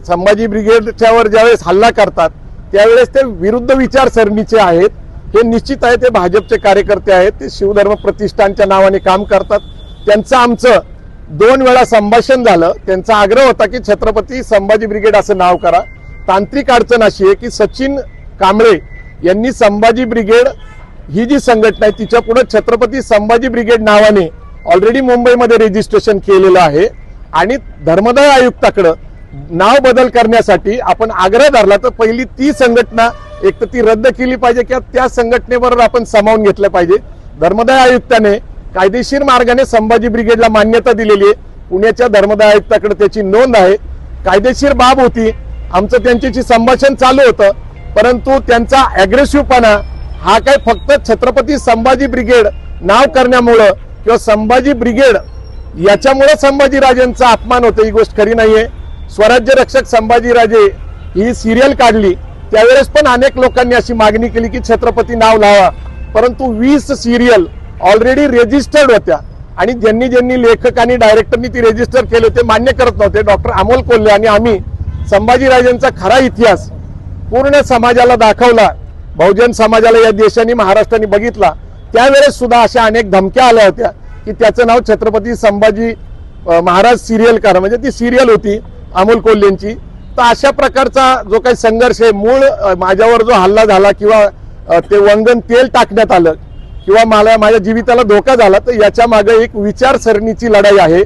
संभाजी ब्रिगेडच्यावर ज्यावेळेस हल्ला करतात त्यावेळेस ते विरुद्ध विचारसरणीचे आहेत, हे निश्चित आहे ते भाजपचे कार्यकर्ते आहेत, ते शिवधर्म प्रतिष्ठानच्या नावाने काम करतात। त्यांचं आमचं 2 वेळा संभाषण झालं, त्यांचा आग्रह होता की छत्रपती संभाजी ब्रिगेड असं नाव करा। तांत्रिक अडचण अशी आहे की सचिन कांबळे यांनी संभाजी ब्रिगेड ही जी संघटना आहे तिच्या पुढे छत्रपती संभाजी ब्रिगेड नावाने ऑलरेडी मुंबईमध्ये रजिस्ट्रेशन केलेलं आहे आणि धर्मदाय आयुक्ताकडे नाव बदल करण्यासाठी आपण आग्रह धरला तर पहिली ती संघटना एक तर ती रद्द केली पाहिजे किंवा त्या संघटनेबरोबर आपण सामावून घेतलं पाहिजे। धर्मदाय आयुक्ताने कायदेशीर मार्गाने संभाजी ब्रिगेडला मान्यता दिलेली आहे, पुण्याच्या धर्मदाय आयुक्ताकडे त्याची नोंद आहे, कायदेशीर बाब होती। आमचं त्यांच्याशी संभाषण चालू होतं, परंतु त्यांचा अग्रेसिव्हपणा हा काय फक्त छत्रपती संभाजी ब्रिगेड नाव करण्यामुळं किंवा संभाजी ब्रिगेड याच्यामुळे संभाजीराजेंचा अपमान होतो ही गोष्ट खरी नाहीये। स्वराज्य रक्षक संभाजीराजे ही सिरियल काढली त्यावेळेस पण अनेक लोकांनी अशी मागणी केली की छत्रपती नाव लावा, परंतु 20 सिरियल ऑलरेडी रजिस्टर्ड होत्या आणि ज्यांनी ज्यांनी लेखक आणि डायरेक्टरनी ती रजिस्टर केले ते मान्य करत नव्हते। डॉक्टर अमोल कोल्हे आणि आम्ही संभाजीराजेंचा खरा इतिहास पूर्ण समाजाला दाखवला, बहुजन समाजाला या देशाने महाराष्ट्राने बघितला। त्यावेळेस सुद्धा अशा अनेक धमक्या आल्या होत्या की त्याचं नाव छत्रपती संभाजी महाराज सिरियल करा, म्हणजे ती सिरियल होती अमोल कोल्हेंची। तर अशा प्रकारचा जो काही संघर्ष आहे, मूळ माझ्यावर जो हल्ला झाला किंवा ते वंगण तेल टाकण्यात आलं किंवा मला माझ्या जीविताला धोका झाला, तर याच्या मागे एक विचारसरणीची लढाई आहे।